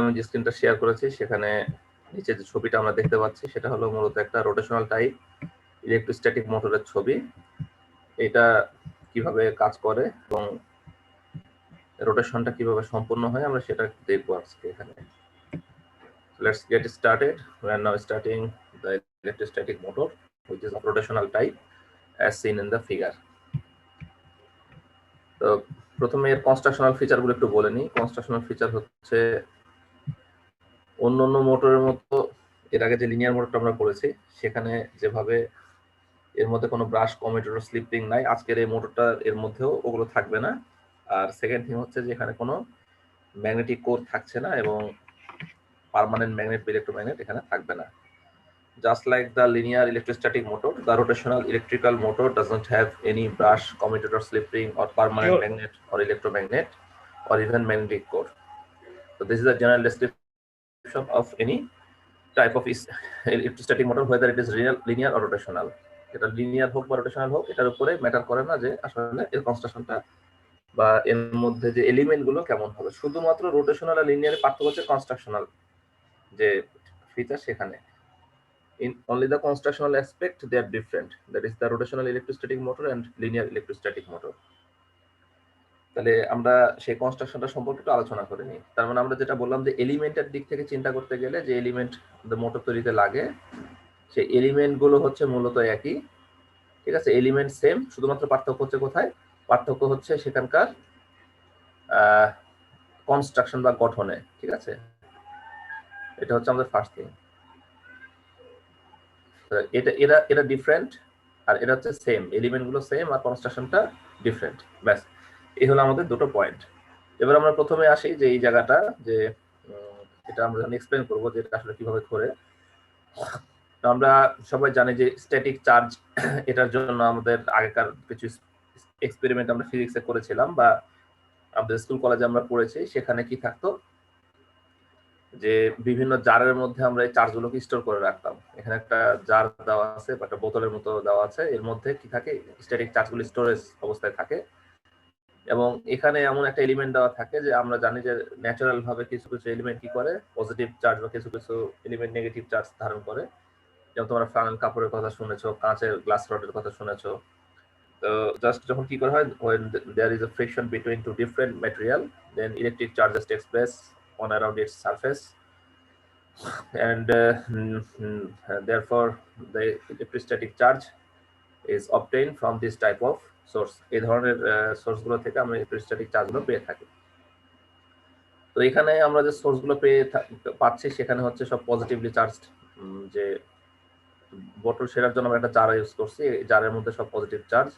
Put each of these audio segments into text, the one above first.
আমি যে স্ক্রিনটা শেয়ার করেছি সেখানে নিচে যে ছবিটা আমরা দেখতে পাচ্ছি সেটা হলো মূলত একটা রোটেশনাল টাইপ ইলেকট্রোস্ট্যাটিক মোটরের ছবি। এটা কিভাবে কাজ করে এবং রোটেশনটা কিভাবে সম্পূর্ণ হয় আমরা সেটা দেখবো আজকে এখানে। Let's get started. We are now starting the electrostatic motor, which is of rotational type, as seen in the figure. তো প্রথমে এর কনস্ট্রাকশনাল ফিচারগুলো একটু বলে নিই। কনস্ট্রাকশনাল ফিচার হচ্ছে অন্য মোটরের মতো এর আগে যে লিনিয়ার মোটরটা আমরা করেছি সেখানে যেভাবে এর মধ্যে কোনো ব্রাশ কমিউটেটর স্লিপিং নাই, আজকের এই মোটরটা এর মধ্যেও ওগুলো থাকবে না। আর সেকেন্ড থিং হচ্ছে যে এখানে কোনো ম্যাগনেটিক কোর থাকছে না এবং পার্মানেন্ট ম্যাগনেট বা ইলেকট্রোম্যাগনেট এখানে থাকবে না। Just like the linear electrostatic motor, the rotational electrical motor doesn't have any brush, commutator, slip ring, or permanent magnet or electromagnet, or even magnetic core. So this is a general description of any type of electrostatic motor, whether it is linear or rotational. এটা linear হোক বা rotational হোক, এটার উপরে matter করে না যে আসলে এর কনস্ট্রাকশনটা বা এর মধ্যে যে এলিমেন্ট গুলো কেমন হবে। শুধুমাত্র রোটেশনাল আর লিনিয়ারের পার্থক্য হচ্ছে কনস্ট্রাকশনাল যে ফিচার, সেখানে in only the constructional aspect they are different, that is the rotational electrostatic motor and linear electrostatic motor. তাহলে আমরা সেই কনস্ট্রাকশনটা সম্পর্কে একটু আলোচনা করে নিই। তার মানে আমরা যেটা বললাম যে এলিমেন্টের দিক থেকে চিন্তা করতে গেলে যে এলিমেন্ট মোটর তৈরিতে লাগে সেই এলিমেন্ট গুলো হচ্ছে মূলত একই, ঠিক আছে, এলিমেন্ট সেম, শুধুমাত্র পার্থক্য হচ্ছে কোথায়, পার্থক্য হচ্ছে সেখানকার কনস্ট্রাকশন বা গঠনে, ঠিক আছে, এটা হচ্ছে আমাদের ফার্স্ট থিং। এটা এরা এটা ডিফারেন্ট আর এটা হচ্ছে সেম, এলিমেন্ট গুলো সেম আর কনস্ট্রাকশনটা ডিফারেন্ট, ব্যাস এই হলো আমাদের দুটো পয়েন্ট। এবার আমরা প্রথমে আসি যে এই জায়গাটা যে এটা আমরা এক্সপ্লেন করবো যে এটা আসলে কিভাবে করে। আমরা সবাই জানি যে স্ট্যাটিক চার্জ, এটার জন্য আমাদের আগেকার কিছু এক্সপেরিমেন্ট আমরা ফিজিক্সে করেছিলাম বা আমাদের স্কুল কলেজে আমরা পড়েছি। সেখানে কি থাকতো যে বিভিন্ন জারের মধ্যে আমরা এই চার্জগুলোকে স্টোর করে রাখতাম। এখানে একটা জার দেওয়া আছে বা একটা বোতলের মতো দেওয়া আছে, এর মধ্যে কি থাকে, স্ট্যাটিক চার্জগুলো স্টোরেজ অবস্থায় থাকে এবং এখানে এমন একটা এলিমেন্ট দেওয়া থাকে যে আমরা জানি যে ন্যাচারাল ভাবে কিছু কিছু এলিমেন্ট কি করে পজিটিভ চার্জ বা কিছু কিছু এলিমেন্ট নেগেটিভ চার্জ ধারণ করে। যেমন তোমরা ফ্লানেল কাপড়ের কথা শুনেছো, কাঁচের গ্লাস রডের কথা শুনেছো। তো জাস্ট যখন কি করা হয়, when there is a friction between two different material, then electric charges takes place on around its surface, and therefore the electrostatic charge is obtained from this type of source. এই ধরনের source গুলো থেকে আমরা electrostatic চার্জগুলো পেয়ে থাকি। তো এখানে আমরা যে সোর্স গুলো পাচ্ছি সেখানে হচ্ছে সব পজিটিভলি চার্জড, যে বোতল সেরার জন্য আমরা একটা জার ইউজ করছি, এই জারের মধ্যে সব পজিটিভ চার্জ,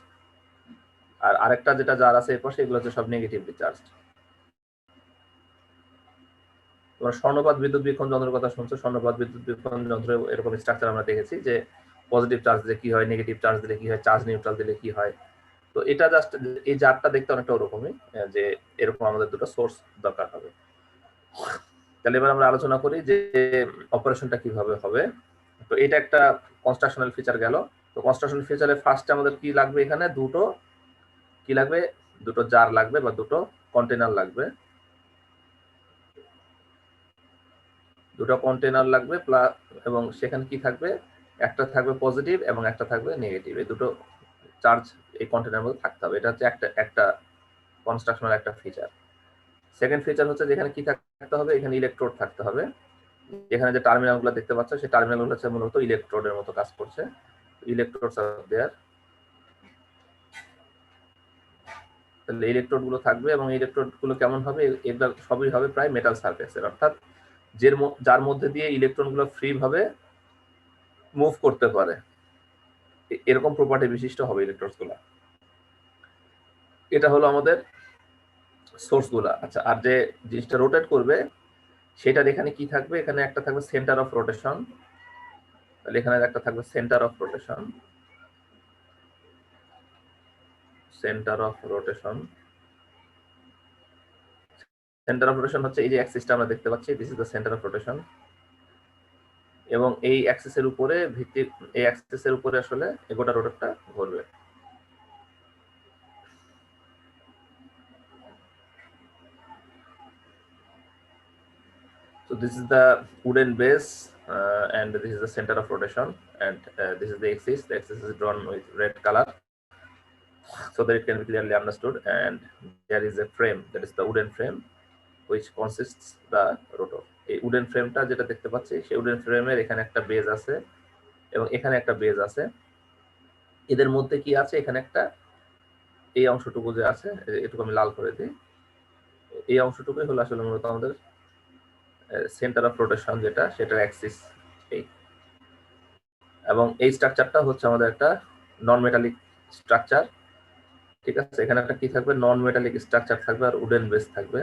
আর আরেকটা যেটা জার আছে এরপর সেগুলো হচ্ছে সব নেগেটিভলি চার্জড। তোমরা স্বর্ণপাত বিদ্যুৎ বীক্ষণ যন্ত্রের কথা শুনছো, স্বর্ণপাত বিদ্যুৎ বীক্ষণ যন্ত্রে এরকম স্ট্রাকচার আমরা দেখেছি যে পজিটিভ চার্জ দিলে কি হয়, নেগেটিভ চার্জ দিলে কি হয়, চার্জ নিউট্রাল দিলে কি হয়। তো এটা জাস্ট এই জারটা দেখতে অনেকটা ওরকমই, যে এরকম আমাদের দুটো সোর্স দরকার হবে। তাহলে এবার আমরা আলোচনা করি যে অপারেশনটা কিভাবে হবে। তো এটা একটা কনস্ট্রাকশনাল ফিচার গেল। তো কনস্ট্রাকশনাল ফিচারে ফার্স্টে আমাদের কি লাগবে, এখানে দুটো কি লাগবে, দুটো জার লাগবে বা দুটো কন্টেনার লাগবে, দুটো কন্টেনার লাগবে এবং সেখানে কি থাকবে, একটা থাকবে পজিটিভ এবং একটা থাকবে নেগেটিভ, এই দুটো চার্জ এই কন্টেনারের মধ্যে থাকতে হবে। এটা হচ্ছে একটা কনস্ট্রাকশনাল একটা ফিচার। সেকেন্ড ফিচার হচ্ছে যেখানে কি থাকতে হবে, এখানে ইলেকট্রোড থাকতে হবে। এখানে যে টার্মিনালগুলো দেখতে পাচ্ছ সেই টার্মিনালগুলো হচ্ছে মূলত ইলেকট্রোডের মতো কাজ করছে। ইলেকট্রোডস আর দেয়ার, তাহলে ইলেকট্রোড গুলো থাকবে এবং ইলেকট্রোড গুলো কেমন হবে, এগুলো সবই হবে প্রায় মেটাল সারফেসের, অর্থাৎ যার মধ্যে দিয়ে ইলেকট্রন গুলো ফ্রি ভাবে মুভ করতে পারে, এরকম প্রপার্টি বিশিষ্ট হবে ইলেকট্রোডস গুলা। এটা হলো আমাদের সোর্স গুলা। আচ্ছা, আর যে জিনিসটা রোটেট করবে সেটার এখানে কি থাকবে, এখানে একটা থাকবে সেন্টার অফ রোটেশন, তাহলে এখানে একটা থাকবে centre of rotation, centre of rotation. Centre of rotation হচ্ছে এই যে অ্যাক্সিসটা আমরা দেখতে পাচ্ছি, this is the centre of rotation, এবং এই অ্যাক্সিসের উপরে এই অ্যাক্সিসের উপরে আসলে এই গোটা রোটরটা ঘুরবে। So this is the wooden base, and this is the center of rotation, and this is the axis. The axis is drawn with red color so that it can be clearly understood. And there is a frame, that is the wooden frame, which consists the rotor. এই wooden ফ্রেমটা যেটা দেখতে পাচ্ছি, সেই wooden ফ্রেমের এখানে একটা base আছে এবং এখানে একটা বেজ আছে। এদের মধ্যে কি আছে, এখানে একটা এই অংশটুকু যে আছে, এটুকু আমি লাল করে দিই, এই অংশটুকুই হলো আসলে মূলত আমাদের সেন্টার অফ রোটেশন, যেটা সেটার অ্যাক্সিস এই। এবং এই স্ট্রাকচারটা হচ্ছে আমাদের একটা নন মেটালিক স্ট্রাকচার, ঠিক আছে। এখানে একটা কি থাকবে, নন মেটালিক স্ট্রাকচার থাকবে আর উডেন বেস থাকবে।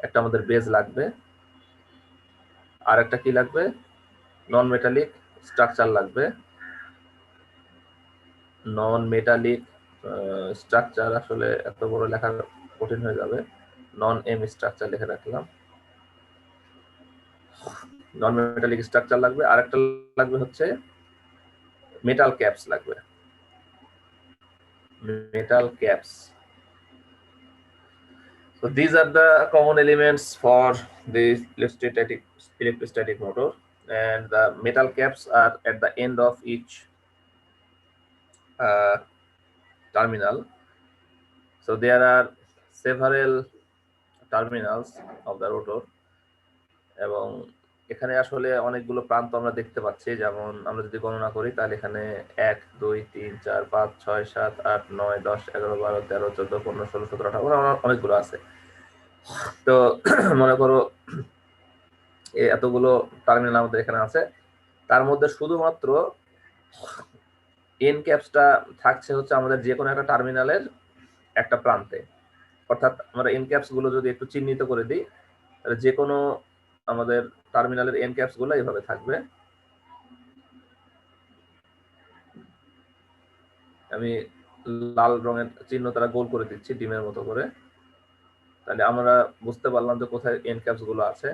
একটা আমাদের বেজ লাগবে, আর একটা কি লাগবে, নন মেটালিক স্ট্রাকচার লাগবে। নন মেটালিক স্ট্রাকচার আসলে এত বড় লেখা কঠিন হয়ে যাবে, নন এম স্ট্রাকচার লিখে রাখলাম। নন মেটালিক স্ট্রাকচার লাগবে, আর একটা লাগবে হচ্ছে মেটাল ক্যাপস লাগবে, metal caps. So these are the common elements for the electrostatic motor, and the metal caps are at the end of each terminal. So there are several terminals of the rotor, এবং এখানে আসলে অনেকগুলো প্রান্ত আমরা দেখতে পাচ্ছি। যেমন আমরা যদি গণনা করি তাহলে এখানে 1 2 3 4 5 6 7 8 9 10 11 12 13 14 15 16 17 18 অনেকগুলো আছে। তো মনে করো এতগুলো টার্মিনাল আমাদের এখানে আছে, তার মধ্যে শুধুমাত্র এন ক্যাপসটা থাকছে হচ্ছে আমাদের যে কোনো একটা টার্মিনালের একটা প্রান্তে। অর্থাৎ আমরা এন ক্যাপস গুলো যদি একটু চিহ্নিত করে দিই, তাহলে যে কোনো আমাদের টার্মিনালের এন ক্যাপস গুলো এইভাবে থাকবে। আমি লাল রঙের চিহ্ন তারা গোল করে দিচ্ছি ডিমের মতো করে, তাহলে আমরা বুঝতে পারলাম যে কোথায় এন ক্যাপস গুলো আছে।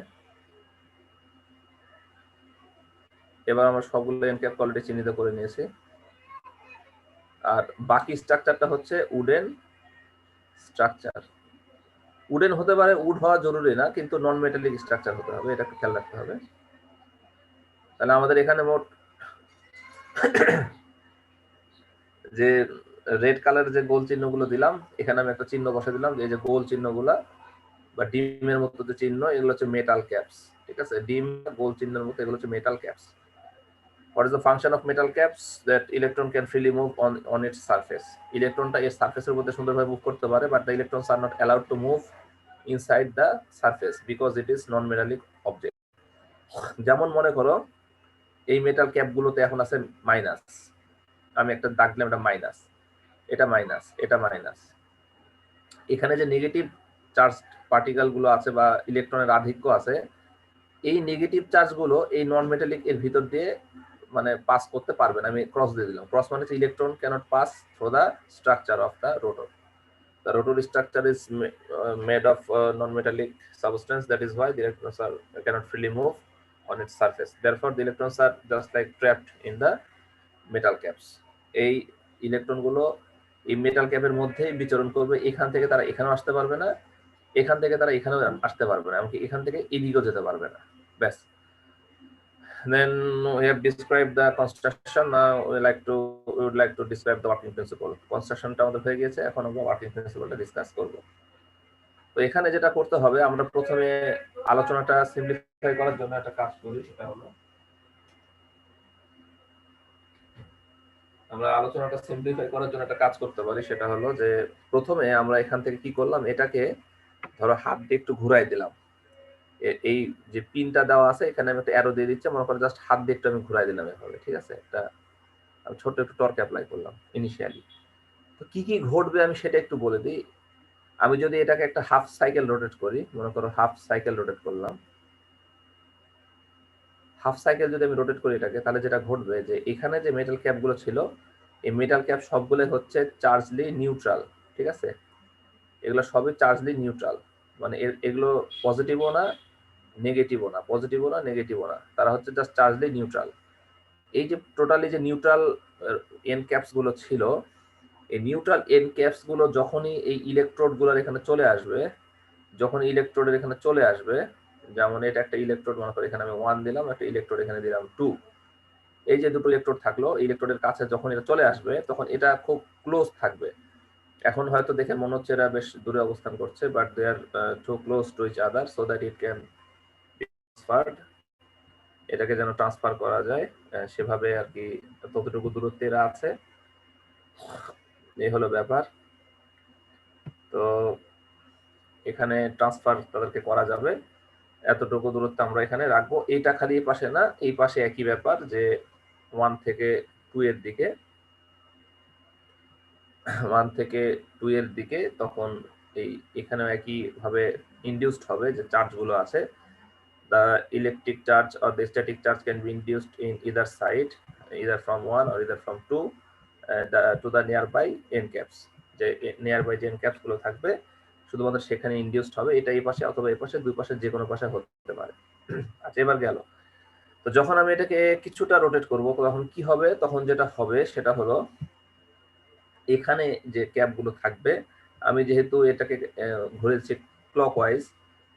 এবার আমরা সবগুলো এন ক্যাপ অলরেডি চিহ্নিত করে নিয়েছি। আর বাকি স্ট্রাকচারটা হচ্ছে উডেন স্ট্রাকচার। উডেন হতে পারে, উড হওয়া জরুরি না, কিন্তু নন মেটালিক স্ট্রাকচার হতে হবে, এটা খেয়াল রাখতে হবে। তাহলে আমাদের এখানে মোট যে রেড কালার যে গোল চিহ্নগুলো দিলাম, এখানে আমি একটা চিহ্ন বসে দিলাম, যে এই যে গোল চিহ্নগুলা বা ডিমের মতো যে চিহ্ন, এগুলো হচ্ছে মেটাল ক্যাপস, ঠিক আছে। ডিম গোল চিহ্নের মতো, এগুলো হচ্ছে metal caps. What is the function of metal caps? That electron can freely move on its surface. ইলেকট্রনটা এর সারফেসের মধ্যে সুন্দরভাবে মুভ করতে পারে, but the electrons are not allowed to move inside the surface because it is non-metallic object. যেমন মনে করো এই মেটাল ক্যাপগুলোতে এখন আছে মাইনাস, আমি একটা দাগ দিলাম, এটা মাইনাস, এটা মাইনাস, এটা মাইনাস। এখানে যে নেগেটিভ চার্জ পার্টিকেল গুলো আছে বা ইলেকট্রনের আধিক্য আছে, এই নেগেটিভ চার্জ গুলো এই নন মেটালিক এর ভিতর দিয়ে মানে পাস করতে পারবে না। আমি ক্রস দিয়ে দিলাম। ক্রস মানে electron cannot pass through the structure of the rotor. The rotor structure is made of non-metallic substance. That is why the electrons cannot freely move on its surface. Therefore, the electrons are just like trapped in the metal caps. এই electron গুলো এই metal ক্যাপের মধ্যেই বিচরণ করবে। এখান থেকে তারা এখানেও আসতে পারবে না, এখান থেকে তারা এখানেও আসতে পারবে না, এমনকি এখান থেকে এদিকেও যেতে পারবে না। ব্যাস। Then we have described the construction. Now we would like to describe the working principle. Constructionটা আমাদের হয়ে গিয়েছে, এখন আমরা ওয়ার্কিং প্রিন্সিপলটা ডিসকাস করব। তো এখানে যেটা করতে হবে, আমরা প্রথমে আলোচনাটা সিম্পলিফাই করার জন্য একটা কাজ করি, সেটা হলো আমরা আলোচনাটা সিম্পলিফাই করার জন্য একটা কাজ করতে পারি, সেটা হলো যে প্রথমে আমরা এখান থেকে কি করলাম, এটাকে ধরো হাত দিয়ে একটু ঘুরাই দিলাম। এই যে পিনটা দেওয়া আছে, এখানে আমি একটা অ্যারো দিয়ে দিচ্ছি, মনে করো জাস্ট হাত দিয়ে একটু আমি ঘুরাই দিলাম এভাবে, ঠিক আছে। এটা আমি ছোট একটু টর্ক অ্যাপ্লাই করলাম ইনিশিয়ালি। তো কি কি ঘটবে আমি সেটা একটু বলে দিই। আমি যদি এটাকে একটা হাফ সাইকেল রোটেট করি, মনে করো হাফ সাইকেল রোটেট করলাম, হাফ সাইকেল যদি আমি রোটেট করি এটাকে, তাহলে যেটা ঘটবে যে এখানে যে মেটাল ক্যাপগুলো ছিল, এই মেটাল ক্যাপ সবগুলো হচ্ছে চার্জলি নিউট্রাল, ঠিক আছে। এগুলো সবই চার্জলি নিউট্রাল, মানে এগুলো পজিটিভও না নেগেটিভও না, পজিটিভও না নেগেটিভও না, তারা হচ্ছে জাস্ট চার্জলি নিউট্রাল। এই যে টোটালি যে নিউট্রাল এন ক্যাপস গুলো ছিল, এই নিউট্রাল এন ক্যাপস গুলো যখনই এই ইলেকট্রোড গুলোর এখানে চলে আসবে, যখন ইলেকট্রোডের এখানে চলে আসবে, যেমন এটা একটা ইলেকট্রোড, মনে করো এখানে আমি 1 দিলাম, একটা ইলেকট্রোড এখানে দিলাম 2। এই যে দুটো ইলেকট্রোড থাকলো, ইলেকট্রোডের কাছে যখন এটা চলে আসবে তখন এটা খুব ক্লোজ থাকবে। এখন হয়তো দেখে মনে হচ্ছে এরা বেশ দূরে অবস্থান করছে, but they are too close to each other so that it can be transferred. এটাকে যেন ট্রান্সফার করা যায় সেভাবে আর কি, ততটুকু দূরত্বে এরা আছে, এই হলো ব্যাপার। তো এখানে ট্রান্সফার তাদেরকে করা যাবে, এতটুকু দূরত্ব আমরা এখানে রাখবো। এইটা খালি এই পাশে না, এই পাশে একই ব্যাপার, যে 1 থেকে 2 এর দিকে, 1 থেকে 2 এর দিকে তখন এখানেও একই ভাবে ইনডিউসড হবে, যে চার্জগুলো আছে, the electric charge or the static charge can be induced in either side, either from 1 or either from 2 to the nearby end caps। যে নিয়ারবাই যে এন্ড ক্যাপস গুলো থাকবে শুধুমাত্র সেখানে ইনডিউসড হবে, এটা এই পাশে অথবা এই পাশে, দুই পাশে যে কোনো পাশে হতে পারে। আচ্ছা, এবার গেল। তো যখন আমি এটাকে কিছুটা রোটেট করব তখন কি হবে? তখন যেটা হবে সেটা হলো এখানে যে ক্যাপগুলো থাকবে, আমি যেহেতু এটাকে ঘুরেছি ক্লকওয়াইজ,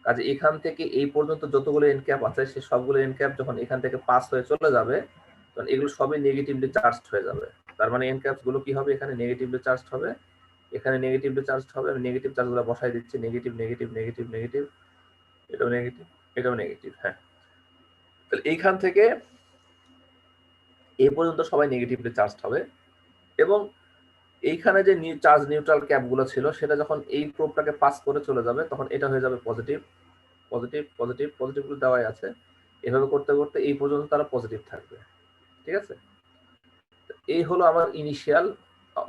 কাজে এখান থেকে এই পর্যন্ত যতগুলো এন্ড ক্যাপ আছে সে সবগুলো এন্ড ক্যাপ যখন এখান থেকে পাস হয়ে চলে যাবে তখন এগুলো সবই নেগেটিভলি চার্জড হয়ে যাবে। তার মানে এন্ড ক্যাপস গুলো কি হবে? এখানে নেগেটিভলি চার্জড হবে, এখানে নেগেটিভলি চার্জড হবে। আমি নেগেটিভ চার্জগুলো বসাই দিচ্ছি, নেগেটিভ নেগেটিভ নেগেটিভ নেগেটিভ, এটাও নেগেটিভ, এটাও নেগেটিভ। হ্যাঁ, তাহলে এইখান থেকে এই পর্যন্ত সবাই নেগেটিভলি চার্জড হবে, এবং এইখানে যে চার্জ নিউট্রাল ক্যাপগুলো ছিল সেটা যখন এই প্রোবটাকে পাস করে চলে যাবে তখন এটা হয়ে যাবে পজিটিভ, পজিটিভ পজিটিভ পজিটিভগুলো দেওয়াই আছে। এভাবে করতে করতে এই পর্যন্ত তারা পজিটিভ থাকবে। ঠিক আছে, এই হলো আমার ইনিশিয়াল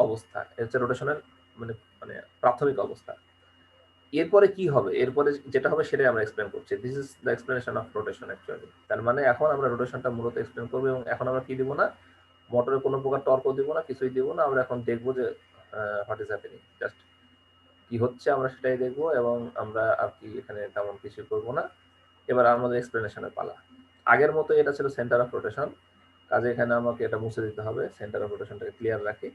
অবস্থা, হচ্ছে রোটেশনের মানে মানে প্রাথমিক অবস্থা। এরপরে কি হবে? এরপরে যেটা হবে সেটাই আমরা এক্সপ্লেন করছি। This is the explanation of rotation actually. তার মানে এখন আমরা রোটেশনটা মূলত এক্সপ্লেন করবো, এবং এখন আমরা কি দিব না, মোটরের কোনো প্রকার টর্কও দিব না, কিছুই দিব না। আমরা এখন দেখবো যে হোয়াট ইজ হ্যাপেনিং, জাস্ট কি হচ্ছে আমরা সেটাই দেখবো, এবং আমরা আর কি এখানে তেমন কিছু করবো না। এবার আমাদের এক্সপ্লেনেশনের পালা। আগের মতো এটা ছিল সেন্টার অফ রোটেশন, কাজে এখানে আমাকে এটা মুছে দিতে হবে, সেন্টার অফ রোটেশনটাকে ক্লিয়ার রাখি।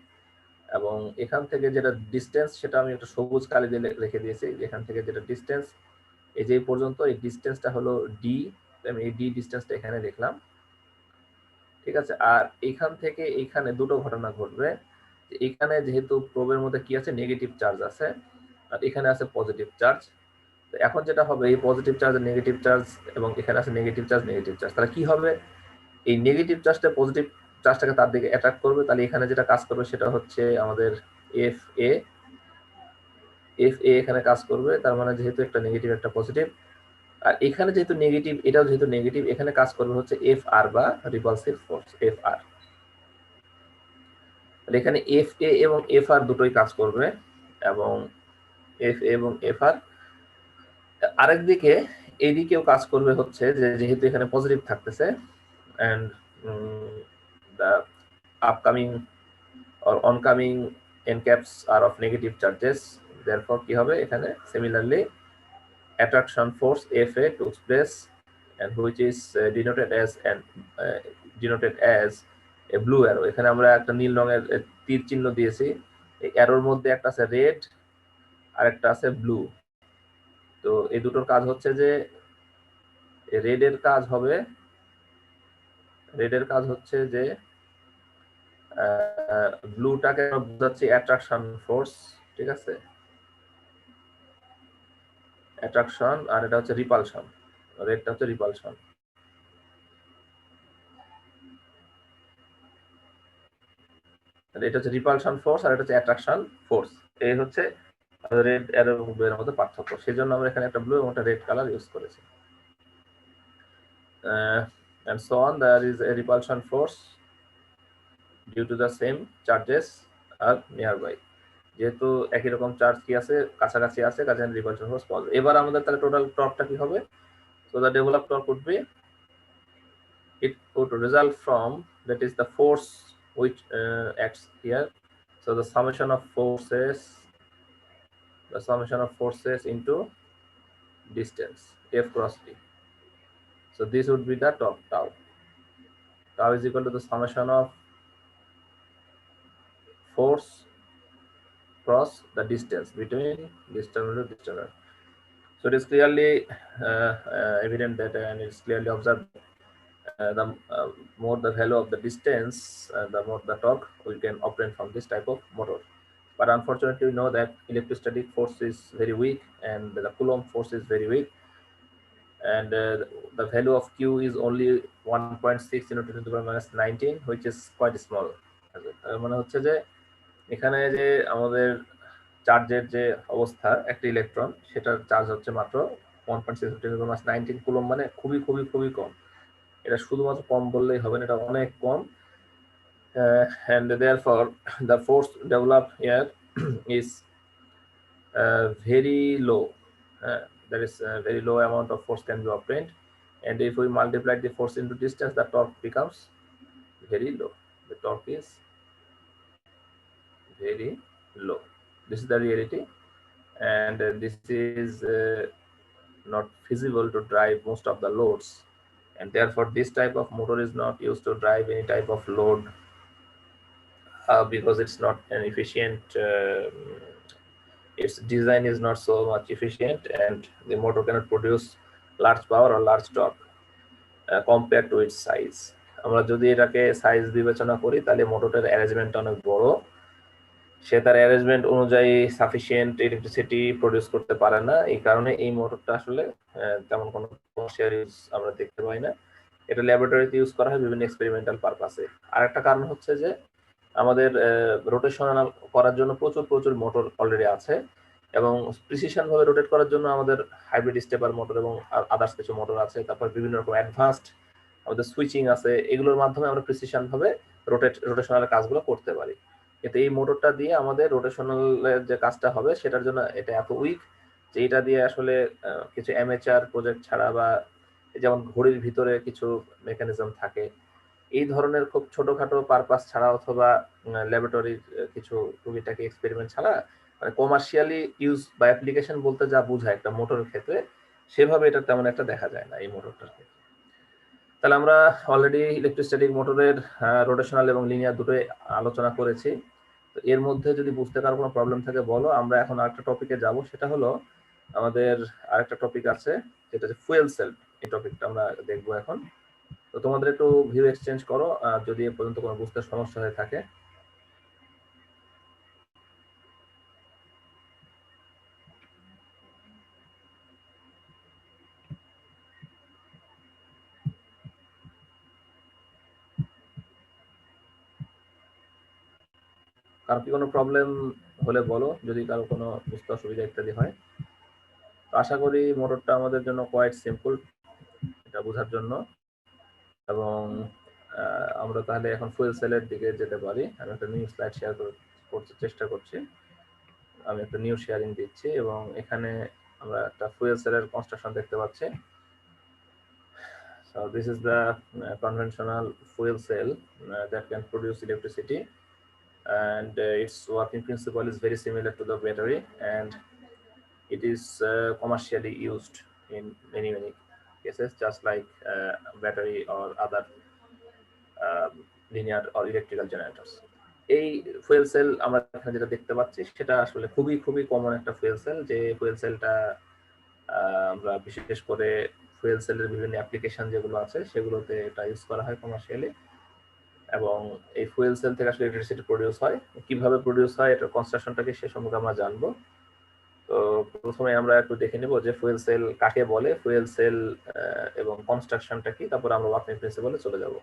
এবং এখান থেকে যেটা ডিস্টেন্স সেটা আমি একটা সবুজ কালি দিয়ে রেখে দিয়েছি। এখান থেকে যেটা ডিস্টেন্স এই যে পর্যন্ত, এই ডিস্টেন্সটা হলো ডি, আমি এই ডি ডিস্টেন্সটা এখানে লিখলাম। ঠিক আছে, আর এইখান থেকে এইখানে দুটো ঘটনা ঘটবে। এখানে যেহেতু প্রোবের মধ্যে কি আছে, নেগেটিভ চার্জ আছে, আর এখানে আছে পজিটিভ চার্জ। এখন যেটা হবে, এই পজিটিভ চার্জ নেগেটিভ চার্জ, এবং এখানে আছে নেগেটিভ চার্জ নেগেটিভ চার্জ, তাহলে কি হবে, এই নেগেটিভ চার্জটা পজিটিভ চার্জটাকে তার দিকে অ্যাট্রাক্ট করবে। তাহলে এখানে যেটা কাজ করবে সেটা হচ্ছে আমাদের এফ এ, এখানে কাজ করবে। তার মানে যেহেতু একটা নেগেটিভ একটা পজিটিভ, আর এখানে যেহেতু নেগেটিভ, এটাও যেহেতু নেগেটিভ, এখানে কাজ করবে হচ্ছে এফ আর বা রিপালসিভ ফোর্স এফ আর। এখানে এফ এ এবং এফ আর দুটোই কাজ করবে, এবং এফ এ এবং এফ আর। আরেকদিকে এইদিকেও কাজ করবে হচ্ছে যে যেহেতু এখানে পজিটিভ থাকতেছে, and the upcoming or oncoming end caps are of negative charges, therefore কি হবে এখানে similarly attraction force Fa takes place, and which is denoted as a blue arrow। এখানে আমরা একটা নীল রঙের তীর চিহ্ন দিয়েছি। এই অ্যারোর মধ্যে একটা আছে রেড আর একটা আছে ব্লু। তো এই দুটোর কাজ হচ্ছে যে রেডের কাজ হচ্ছে যে ব্লুটাকে বোঝাচ্ছি অ্যাট্রাকশন ফোর্স। ঠিক আছে, অ্যাট্রাকশন, আর এটা হচ্ছে রিপালশন, রেডটা হচ্ছে রিপালশন। এটা হচ্ছে রিপালশন ফোর্স আর এটা হচ্ছে অ্যাট্রাকশন ফোর্স। এই হচ্ছে রেড অ্যারো এবং ব্লু এর মধ্যে পার্থক্য। সেজন্য আমরা এখানে একটা ব্লু এবং একটা রেড কালার ইউজ করেছি। and so on, there is a repulsion force due to the same charges are nearby। যেহেতু একই রকম চার্জ কি আছে, কাছাকাছি আছে, কাজে রিপালশন ফোর্স পাওয়া যাবে। এবার আমাদের তাহলে টোটাল টর্কটা কি হবে? So the developed torque would be, it would result from, that is the force which acts here, so the summation of forces into distance f cross t. So this would be the torque tau. Tau is equal to the summation of force cross the distance between this terminal to this terminal. So it is clearly evident that and it's clearly observed the more the value of the distance, the more the torque we can obtain from this type of motor. But unfortunately, we know that electrostatic force is very weak and the Coulomb force is very weak, and the value of Q is only 1.6 × 10⁻⁹, which is quite small. মানে হচ্ছে যে এখানে যে আমাদের চার্জের যে অবস্থা একটা ইলেকট্রন সেটার চার্জ হচ্ছে মাত্র 1.6 × 10⁻⁹ কুলম্ব, মানে খুবই খুবই খুবই কম। এটা শুধুমাত্র কম বললেই হবে না, এটা অনেক কম। And therefore the force developed here is very low. There is a very low amount of force can be obtained, and if we multiply the force into distance, the torque becomes very low. The torque is very low. This is the reality, and this is not feasible to drive most of the loads, and therefore this type of motor is not used to drive any type of load because it's not an efficient, its design is not so much efficient, and the motor cannot produce large power or large torque compared to its size. আমরা যদি এটাকে size বিবেচনা করি তাহলে মোটরটার arrangement অনেক বড়, সে তার arrangement অনুযায়ী সাফিসিয়েন্ট ইলেকট্রিসিটি প্রডিউস করতে পারে না। এই কারণে এই মোটরটা আসলে তেমন কোনো কমার্শিয়াল ইউজ আমরা দেখতে পাই না। এটা ল্যাবরেটরিতে ইউজ করা হয় বিভিন্ন এক্সপেরিমেন্টাল পারপাসে। আর একটা কারণ হচ্ছে যে আমাদের রোটেশন করার জন্য প্রচুর প্রচুর মোটর অলরেডি আছে, এবং প্রিসিশন ভাবে রোটেট করার জন্য আমাদের হাইব্রিড স্টেপার মোটর এবং আদার্স কিছু মোটর আছে, তারপর বিভিন্ন রকম অ্যাডভান্সড আমাদের সুইচিং আছে, এগুলোর মাধ্যমে আমরা প্রিসিশন ভাবে রোটেশনাল কাজগুলো করতে পারি। কিন্তু এই মোটরটা দিয়ে আমাদের রোটেশনালের যে কাজটা হবে সেটার জন্য এটা এত উইক যে এটা দিয়ে আসলে কিছু অ্যামেচার প্রজেক্ট ছাড়া বা যেমন ঘড়ির ভিতরে কিছু মেকানিজম থাকে, এই ধরনের খুব ছোটখাটো পারপাস ছাড়া অথবা ল্যাবরেটরির কিছু টুকিটাকি এক্সপেরিমেন্ট ছাড়া মানে কমার্শিয়ালি ইউজ বা অ্যাপ্লিকেশন বলতে যা বোঝায় একটা মোটরের ক্ষেত্রে সেভাবে এটা তেমন একটা দেখা যায় না এই মোটরটার ক্ষেত্রে। তাহলে আমরা অলরেডি ইলেকট্রোস্ট্যাটিক মোটরের রোটেশনাল এবং লিনিয়ার দুটোই আলোচনা করেছি। তো এর মধ্যে যদি বুঝতে কারো কোনো প্রবলেম থাকে বলো। আমরা এখন আরেকটা টপিকে যাব, সেটা হলো আমাদের আরেকটা টপিক আছে যেটা হচ্ছে ফুয়েল সেল। এই টপিকটা আমরা দেখবো এখন। তো তোমাদের একটু ভিউ এক্সচেঞ্জ করো যদি এ পর্যন্ত কোনো বুঝতে সমস্যা হয়ে থাকে। কারো কি কোনো প্রবলেম হলে বলো, যদি কারো কোনো বুঝতে অসুবিধা ইত্যাদি হয়। তো আশা করি মোটরটা আমাদের জন্য কোয়াইট সিম্পল এটা বোঝার জন্য, এবং আমরা তাহলে এখন ফুয়েল সেলের দিকে যেতে পারি। আমি একটা নিউ স্লাইড শেয়ার করতে চেষ্টা করছি। আমি একটা নিউ শেয়ারিং দিচ্ছি এবং এখানে আমরা একটা ফুয়েল সেলের কনস্ট্রাকশন দেখতে পাচ্ছি। So this is the conventional fuel cell that can produce electricity, and its working principle is very similar to the battery, and it is commercially used in many cases, just like battery or other linear or electrical generators. এই fuel cell আমরা এখানে যেটা দেখতে পাচ্ছি সেটা আসলে খুবই খুবই কমন একটা ফুয়েল সেল, যে ফুয়েল সেলটা আমরা বিশেষ করে ফুয়েল সেলের বিভিন্ন অ্যাপ্লিকেশন যেগুলো আছে সেগুলোতে এটা ইউজ করা হয় কমার্শিয়ালি। এবং এই ফুয়েল সেল থেকে আসলে ইলেকট্রিসিটি প্রডিউস হয়। কিভাবে প্রডিউস হয় এটার কনস্ট্রাকশনটাকে সে সম্পর্কে আমরা জানবো। তো প্রথমে আমরা একটু দেখে নেব যে ফুয়েল সেল কাকে বলে, ফুয়েল সেল এবং কনস্ট্রাকশনটা কি, তারপর আমরা ওয়ার্কিং প্রিন্সিপালে চলে যাব।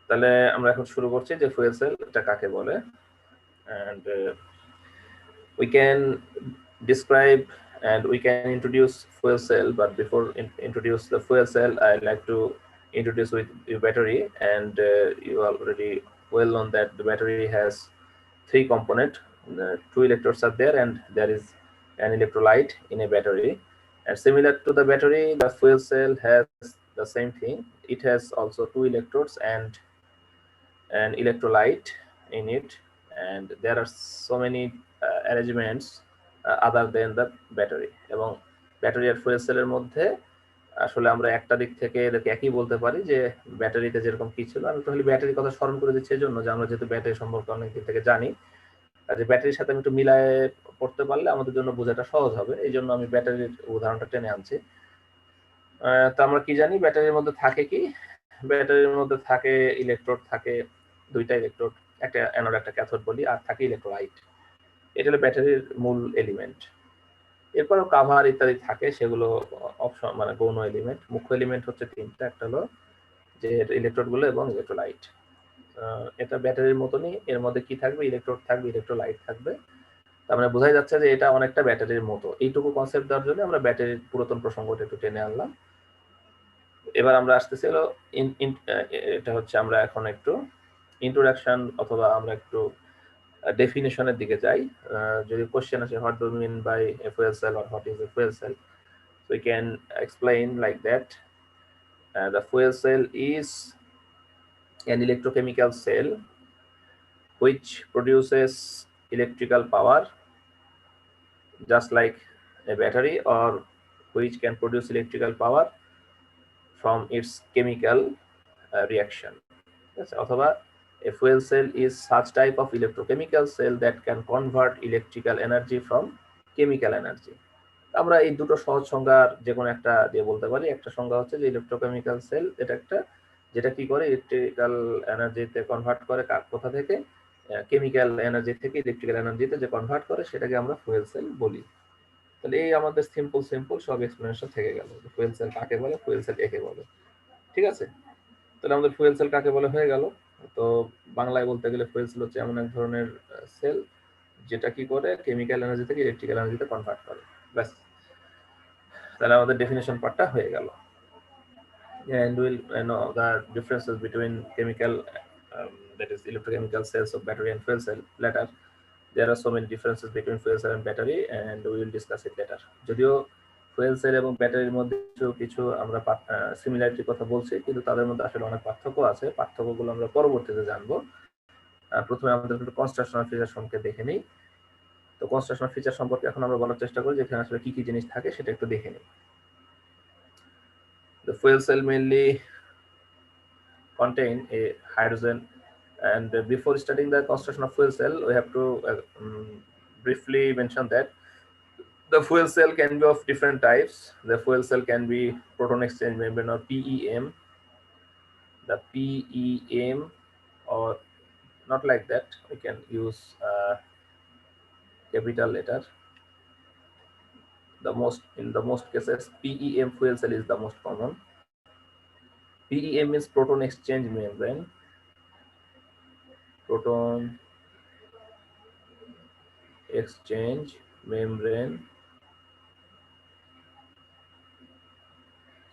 তাহলে আমরা এখন শুরু করছি যে ফুয়েল সেল এটা কাকে বলে। and we can describe and we can introduce fuel cell, but before introduce the fuel cell I'd like to introduce with the battery. And you already well known that the battery has three components. Two electrodes are there, and there is an electrolyte in a battery. And similar to the battery, the fuel cell has the same thing. It has also two electrodes and an electrolyte in it, and there are so many arrangements other than the battery. এবং battery আর fuel সেলের মধ্যে আসলে আমরা একটা দিক থেকে এদেরকে একই বলতে পারি, যে ব্যাটারিতে যেরকম কি ছিল। আমি তাহলে ব্যাটারির কথা স্মরণ করে দিচ্ছি এই জন্য যে আমরা যেহেতু ব্যাটারি সম্পর্কে অনেক দিক থেকে জানি, যে ব্যাটারির সাথে আমি একটু মিলায় করতে পারলে আমাদের জন্য বোঝাটা সহজ হবে। এই জন্য আমি ব্যাটারির উদাহরণটা টেনে আনছি। তো আমরা কি জানি ব্যাটারির মধ্যে থাকে কি? ব্যাটারির মধ্যে থাকে ইলেকট্রোড, থাকে দুইটা ইলেকট্রোড, একটা অ্যানোড একটা ক্যাথোড বলি, আর থাকে ইলেকট্রোলাইট। এটা হলো ব্যাটারির মূল এলিমেন্ট। এরপরও কাভার ইত্যাদি থাকে, সেগুলো অপশন মানে গৌণ এলিমেন্ট। মুখ্য এলিমেন্ট হচ্ছে তিনটা, একটা হলো যে ইলেকট্রোড গুলো এবং ইলেকট্রোলাইট। এটা ব্যাটারির মতনই, এর মধ্যে কি থাকবে? ইলেকট্রোড থাকবে, ইলেকট্রোলাইট থাকবে। তার মানে বোঝাই যাচ্ছে যে এটা অনেকটা ব্যাটারির মতো। এইটুকু কনসেপ্ট দেওয়ার জন্য আমরা ব্যাটারির পুরাতন প্রসঙ্গটা একটু টেনে আনলাম। এবার আমরা আসতেছি হলো এটা হচ্ছে আমরা এখন একটু ইন্ট্রোডাকশন অথবা আমরা একটু ডেফিনেশনের দিকে যাই। যদি কোশ্চেন আসে what do mean by a fuel cell or what is a fuel cell, so we can explain like that. The fuel cell is an electrochemical cell which produces electrical power just like a battery, or which can produce electrical power from its chemical reaction. Yes, অথবা a fuel cell is such type of electrochemical cell that can convert electrical energy from chemical energy. আমরা এই দুটো সহজ সংজ্ঞার যে কোনো একটা দিয়ে বলতে পারি। একটা সংজ্ঞা হচ্ছে যে ইলেকট্রোকেমিক্যাল সেল, এটা একটা যেটা কি করে ইলেকট্রিক্যাল এনার্জিতে কনভার্ট করে, কোথা থেকে? কেমিক্যাল এনার্জি থেকে ইলেকট্রিক্যাল এনার্জিতে যে কনভার্ট করে সেটাকে আমরা ফুয়েল সেল বলি। তাহলে এই আমাদের সিম্পল সব এক্সপ্লেনেশন থেকে গেল, ফুয়েল সেল কাকে বলে, ফুয়েল সেল একে বলে। ঠিক আছে, তাহলে আমাদের ফুয়েল সেল কাকে বলে হয়ে গেল। তো বাংলায় বলতে গেলে ফুয়েল সেল হচ্ছে এমন এক ধরনের সেল যেটা কি করে কেমিক্যাল এনার্জি থেকে ইলেকট্রিক্যাল এনার্জিতে কনভার্ট করে। ব্যাস, তাহলে আমাদের ডেফিনেশন পার্টটা হয়ে গেল। And we'll know the differences between chemical, that is electrochemical cells of battery and fuel cell later. There are so many differences between fuel cell and battery, and we will discuss it later. যদিও fuel cell এবং ব্যাটারির মধ্যে কিছু আমরা সিমিলারিটির কথা বলছি, কিন্তু তাদের মধ্যে আসলে অনেক পার্থক্য আছে। পার্থক্যগুলো আমরা পরবর্তীতে জানবো। প্রথমে আমাদের একটু কনস্ট্রাকশনাল ফিচার সম্পর্কে দেখে নিই। তো কনস্ট্রাকশনাল ফিচার সম্পর্কে এখন আমরা বলার চেষ্টা করি, যেখানে আসলে কি কি জিনিস থাকে সেটা একটু দেখে নিই। The fuel cell mainly contain a hydrogen, and before starting the construction of fuel cell we have to briefly mention that the fuel cell can be of different types. The fuel cell can be proton exchange membrane or PEM. The PEM, or not like that, we can use capital letter. In the most cases PEM fuel cell is the most common. PEM means proton exchange membrane. Proton exchange membrane.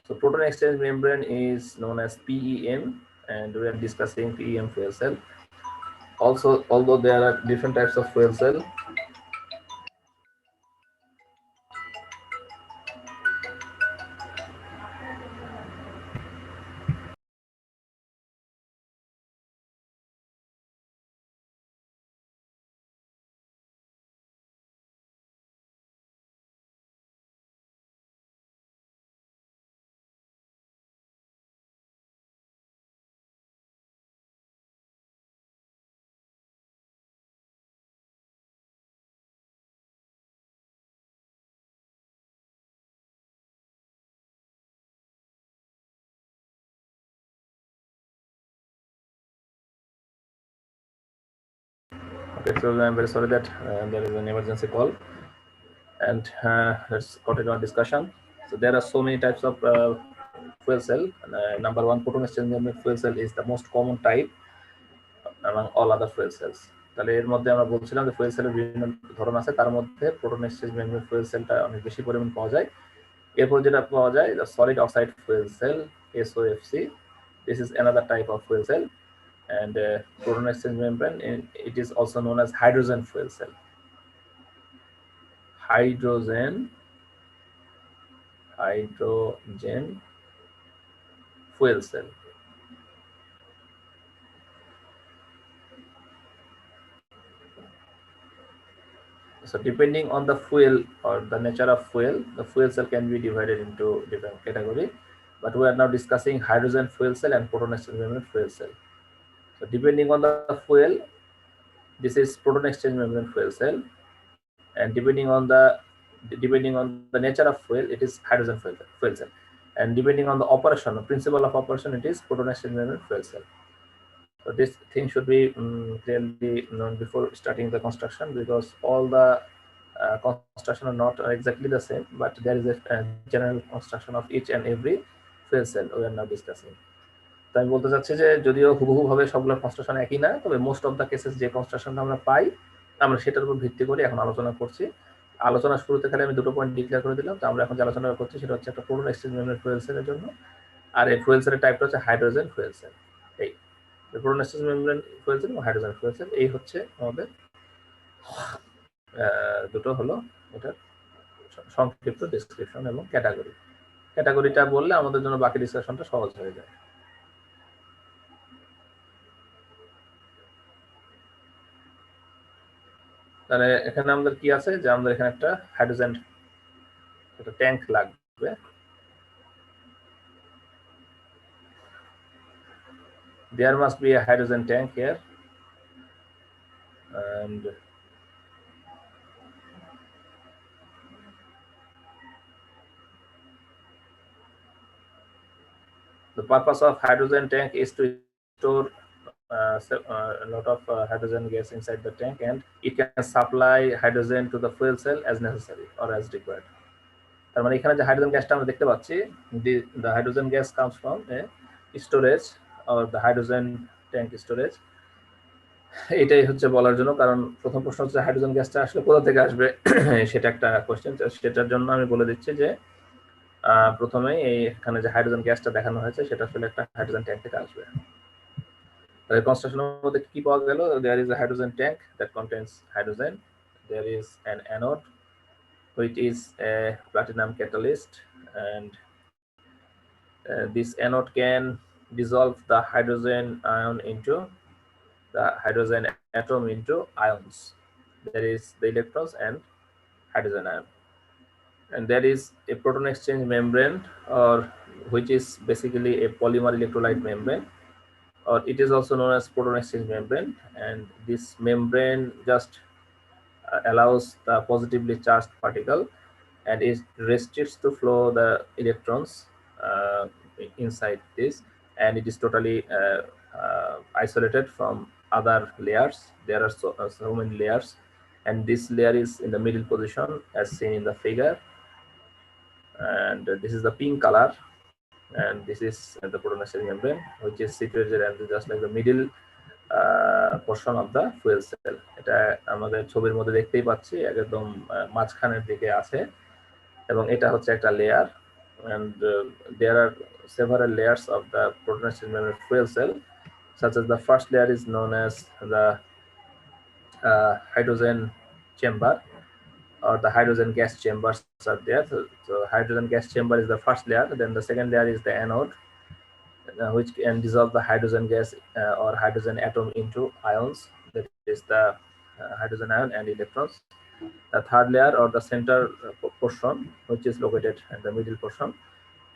So proton exchange membrane is known as PEM, and we are discussing PEM fuel cell. Also, although there are different types of fuel cell, okay, so I'm very sorry that there is an emergency call, and let's continue our discussion. So there are so many types of fuel cell. Number one, proton exchange membrane fuel cell is the most common type among all other fuel cells. তাহলে এর মধ্যে আমরা বলছিলাম যে fuel সেলের বিভিন্ন ধরন আছে, তার মধ্যে প্রোটন এক্সচেঞ্জ মেমব্রেন ফুয়েল সেলটা অনেক বেশি পরিমাণ পাওয়া যায়। এরপর যেটা পাওয়া যায় the solid oxide fuel cell, SOFC. This is another type of fuel cell, and proton exchange membrane, it is also known as hydrogen fuel cell. Hydrogen fuel cell. So depending on the fuel or the nature of fuel, the fuel cell can be divided into different categories. But we are now discussing hydrogen fuel cell and proton exchange membrane fuel cell. So depending on the fuel, this is proton exchange membrane fuel cell. and depending on the nature of fuel, it is hydrogen fuel cell, and depending on the operation, the principle of operation, it is proton exchange membrane fuel cell. So this thing should be clearly known before starting the construction, because all the construction are not exactly the same, but there is a general construction of each and every fuel cell we are now discussing. তো আমি বলতে চাচ্ছি যে যদিও হুবহু ভাবে সবগুলো construction একই না, তবে মোস্ট অফ দ্য কেসেস যে কনস্ট্রাকশনটা আমরা পাই, আমরা সেটার উপর ভিত্তি করে এখন আলোচনা করছি। আলোচনা শুরুতে খালি আমি দুটো পয়েন্ট ডিক্লেয়ার করে দিলাম। তো আমরা এখন যে আলোচনা করছি সেটা হচ্ছে একটা প্রোটন এক্সচেঞ্জ মেমব্রেন ফুয়েল সেলের জন্য, আর এই ফুয়েল সেলের টাইপটা হচ্ছে হাইড্রোজেন ফুয়েল সেল। এই proton exchange membrane fuel cell এবং হাইড্রোজেন ফুয়েল সেল, এই হচ্ছে আমাদের দুটো হলো এটার সংক্ষিপ্ত ডেসক্রিপশন এবং ক্যাটাগরি। ক্যাটাগরিটা বললে আমাদের জন্য বাকি ডিসকাশনটা সহজ হয়ে যায়। তাহলে এখানে আমাদের কি আছে, যে আমাদের এখানে একটা হাইড্রোজেন একটা ট্যাঙ্ক লাগবে। There must be a hydrogen tank here, and the purpose of hydrogen tank is to store a lot of hydrogen gas inside the tank, and it can supply hydrogen to the fuel cell as necessary or as required. তার মানে এখানে যে hydrogen গ্যাসটা আমরা দেখতে পাচ্ছি, the hydrogen gas comes from a storage or the hydrogen tank storage. এটাই হচ্ছে বলার জন্য, কারণ প্রথম প্রশ্ন হচ্ছে হাইড্রোজেন গ্যাসটা আসলে কোথা থেকে আসবে, সেটা একটা কোশ্চেন। সেটার জন্য আমি বলে দিচ্ছি যে প্রথমে এখানে যে হাইড্রোজেন গ্যাসটা দেখানো হয়েছে সেটা আসলে একটা হাইড্রোজেন ট্যাঙ্ক থেকে আসবে। তাহলে কনস্ট্রাকশনের মধ্যে কি পাওয়া গেল, there is a hydrogen tank that contains hydrogen, there is an anode which is a platinum catalyst, and this anode can dissolve the hydrogen ion into the hydrogen atom into ions. There is the electrons and hydrogen ion, and there is a proton exchange membrane, or which is basically a polymer electrolyte membrane, or it is also known as proton exchange membrane. And this membrane just allows the positively charged particle, and it restricts to flow the electrons inside this, and it is totally isolated from other layers. There are so many layers, and this layer is in the middle position as seen in the figure, and this is the pink color, and this is the proton exchange membrane, which is situated at just like the middle portion of the fuel cell. এটা আমাদের ছবির মধ্যে দেখতেই পাচ্ছি, একদম মাঝখানের দিকে আছে, এবং এটা হচ্ছে একটা layer, and there are several layers of the proton exchange membrane fuel cell, such as the first layer is known as the hydrogen chamber, or the hydrogen gas chambers are there. So hydrogen gas chamber is the first layer. Then the second layer is the anode, which can dissolve the hydrogen gas or hydrogen atom into ions. That is the hydrogen ion and electrons. The third layer, or the center portion, which is located in the middle portion,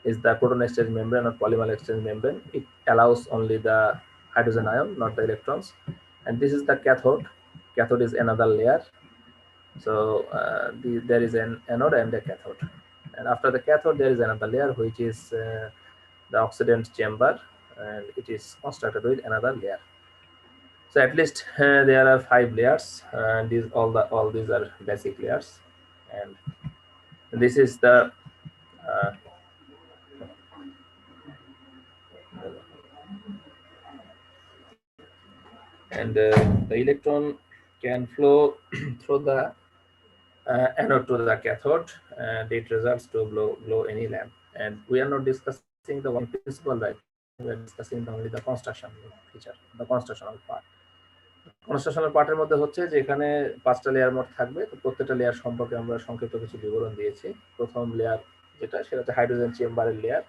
is the proton exchange membrane or polymer exchange membrane. It allows only the hydrogen ion, not the electrons. And this is the cathode. Cathode is another layer. So there is an anode and a cathode, and after the cathode there is another layer, which is the oxidant chamber, and it is constructed with another layer. So at least there are 5 layers, and all these are basic layers, and this is the the electron can flow through the anode to the cathode, and it results to blow any lamp. And we are not discussing the working principle, right? We are discussing only the construction feature, the constructional part. কনস্ট্রাকশনাল পার্টের মধ্যে হচ্ছে যে এখানে 5টা layer মোট থাকবে। তো প্রত্যেকটা লেয়ার সম্পর্কে আমরা সংক্ষিপ্ত কিছু বিবরণ দিয়েছি। প্রথম লেয়ার সেটা হচ্ছে হাইড্রোজেন চেম্বারের লেয়ার,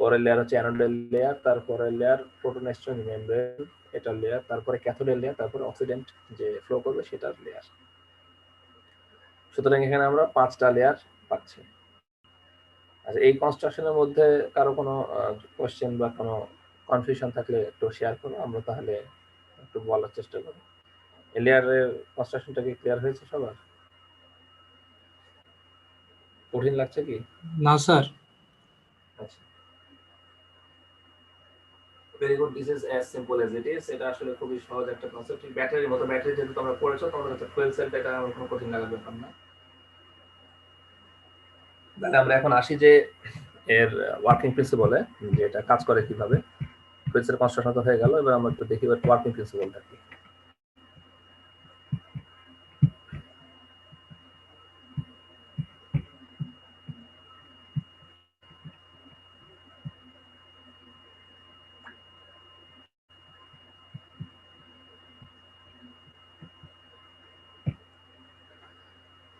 পরের লেয়ার হচ্ছে অ্যানোডের লেয়ার, তারপরের লেয়ার প্রোটন এক্সচেঞ্জ মেমব্রেন এটার লেয়ার, তারপরে ক্যাথোডের লেয়ার, তারপরে অক্সিডেন্ট যে ফ্লো করবে সেটার লেয়ার। সুতরাং এখানে আমরা 5টা লেয়ার পাচ্ছি। আচ্ছা, এই কনস্ট্রাকশনের মধ্যে কারো কোনো কোশ্চেন বা কোনো কনফিউশন থাকলে একটু শেয়ার করো, আমরা তাহলে একটু বলার চেষ্টা করি। লেয়ারের কনস্ট্রাকশনটা কি ক্লিয়ার হয়েছে সবার? কঠিন লাগছে কি? না স্যার। আচ্ছা, very good, this is as simple as it is. এটা আসলে খুবই সহজ একটা কনসেপ্ট। ব্যাটারির মতো, ব্যাটারি যেহেতু তোমরা পড়েছো, তোমাদের কাছে ফুয়েল সেলটা এটা কোনো কঠিন লাগার ব্যাপার না। তাহলে আমরা এখন আসি যে এর ওয়ার্কিং প্রিন্সিপলে, যে এটা কাজ করে কিভাবে। ফুয়েল সেল কনস্ট্রাকশন তো হয়ে গেল, এবার আমরা একটু দেখি ওয়ার্কিং প্রিন্সিপলটা কি।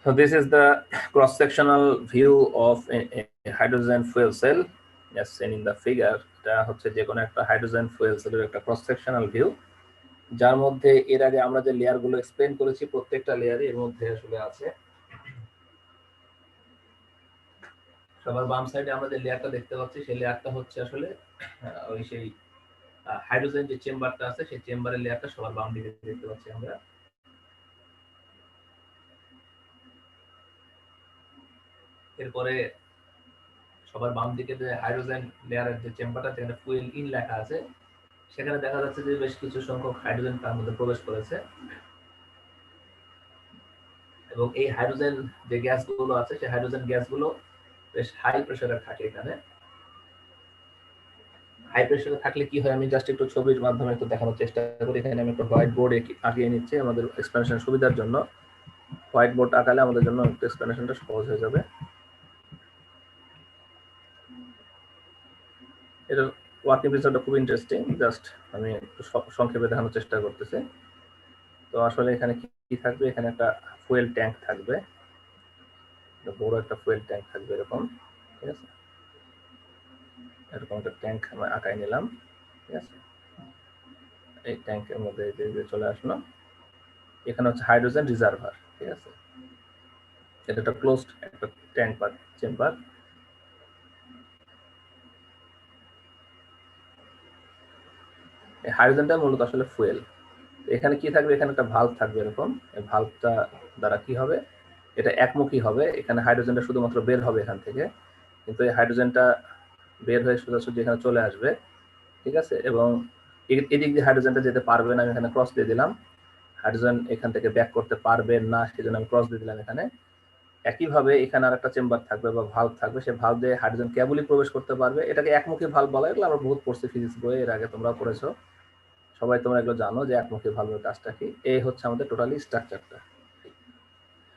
So this is the cross-sectional view of a hydrogen fuel cell, as seen in the figure. এটা হচ্ছে যে কোনো একটা হাইড্রোজেন ফুয়েল সেলের একটা ক্রস-সেকশনাল ভিউ, যার মধ্যে এর আগে আমরা যে লেয়ার গুলো এক্সপ্লেন করেছি প্রত্যেকটা লেয়ারই এর মধ্যে আসলে আছে। সবার বাম সাইডে আমরা যে লেয়ারটা দেখতে পাচ্ছি সেই লেয়ারটা হচ্ছে আসলে ওই সেই হাইড্রোজেন যে চেম্বারটা আছে সেই চেম্বারের লেয়ারটা সবার বাম দিকে দেখতে পাচ্ছি আমরা। এরপরে সবার বাম দিকে যে হাইড্রোজেন লেয়ারের যে চেম্বারটা, যেখানে ফুয়েল ইন লেখা আছে, সেখানে দেখা যাচ্ছে যে বেশ কিছু সংখ্যক হাইড্রোজেন তার মধ্যে প্রবেশ করেছে, এবং এই হাইড্রোজেন যে গ্যাসগুলো আছে সেই হাইড্রোজেন গ্যাসগুলো বেশ হাই প্রেসারে থাকে। এখানে হাই প্রেসারে থাকলে কি হয়, আমি জাস্ট একটু ছবির মাধ্যমে একটু দেখানোর চেষ্টা করি। এখানে আমি একটা হোয়াইট বোর্ড আঁকিয়ে নিচ্ছি আমাদের এক্সপ্লেনেশন সুবিধার জন্য। হোয়াইট বোর্ড আঁকালে আমাদের জন্য একটু এক্সপ্লেনেশনটা সহজ হয়ে যাবে। এটা ওয়ার্কিং প্রিন্সিপলটা খুব ইন্টারেস্টিং, জাস্ট আমি একটু সংক্ষেপে দেখানোর চেষ্টা করতেছি। তো আসলে এখানে কি থাকবে, এখানে একটা ফুয়েল ট্যাঙ্ক থাকবে, বড় একটা ফুয়েল ট্যাঙ্ক থাকবে এরকম, ঠিক আছে। এরকম একটা ট্যাঙ্ক আমি আঁকায় নিলাম, ঠিক আছে। এই ট্যাঙ্কের মধ্যে যে চলে আসলো, এখানে হচ্ছে হাইড্রোজেন রিজার্ভার, ঠিক আছে। এটা একটা ক্লোজড একটা ট্যাঙ্ক বা চেম্বার। এই হাইড্রোজেনটা মূলত আসলে ফুয়েল। এখানে কি থাকবে, এখানে একটা ভালভ থাকবে এরকম। এই ভালভটা দ্বারা কি হবে, এটা একমুখী হবে। এখানে হাইড্রোজেনটা শুধুমাত্র বের হবে এখান থেকে, কিন্তু এই হাইড্রোজেনটা বের হয়ে সোজাসুজি এখানে চলে আসবে, ঠিক আছে। এবং এদিক দিয়ে হাইড্রোজেনটা যেতে পারবে না, আমি এখানে ক্রস দিয়ে দিলাম। হাইড্রোজেন এখান থেকে ব্যাক করতে পারবে না, সেজন্য আমি ক্রস দিয়ে দিলাম এখানে। একইভাবে এখানে আর একটা চেম্বার থাকবে বা ভালভ থাকবে, সেই ভালভ দিয়ে হাইড্রোজেন কেবলই প্রবেশ করতে পারবে। এটাকে একমুখী ভালভ বলা হয়। এগুলো আমরা বহুত পড়ছি ফিজিক্স বইয়ে, এর আগে তোমরা পড়েছো, সবাই তোমরা এগুলো জানো যে একমুখী ভালভের কাজটা কি। এই হচ্ছে আমাদের টোটালি স্ট্রাকচারটা।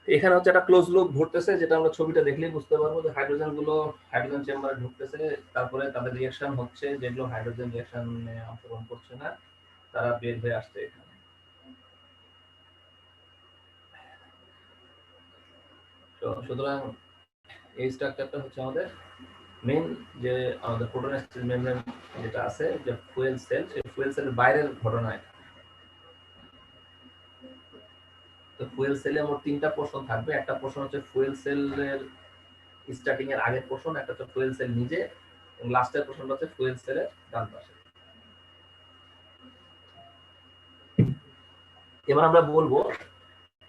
এখানে হচ্ছে একটা ক্লোজ লুপ ঘুরতেছে, যেটা আমরা ছবিটা দেখলেই বুঝতে পারবো যে হাইড্রোজেন গুলো হাইড্রোজেন চেম্বারে ঢুকতেছে, তারপরে তাদের রিঅ্যাকশন হচ্ছে, যেগুলো হাইড্রোজেন রিঅ্যাকশনে অংশগ্রহণ করছে না তারা বের হয়ে আসছে এখানে। সুতরাং এই স্ট্রাকচারটা হচ্ছে আমাদের মেইন, যে আমাদের প্রোটন এক্সচেঞ্জ মেমব্রেন যেটা আছে, যে ফুয়েল সেল, সেই ফুয়েল সেলের বাইরের ঘটনা এটা। তো ফুয়েল সেলে মোট তিনটা পোর্শন থাকবে। একটা পোর্শন হচ্ছে ফুয়েল সেলের স্টার্টিং এর আগের পোর্শন, একটা হচ্ছে ফুয়েল সেল নিজে, এবং লাস্টের পোর্শনটা হচ্ছে ফুয়েল সেলের ডান পাশে। এবার আমরা বলবো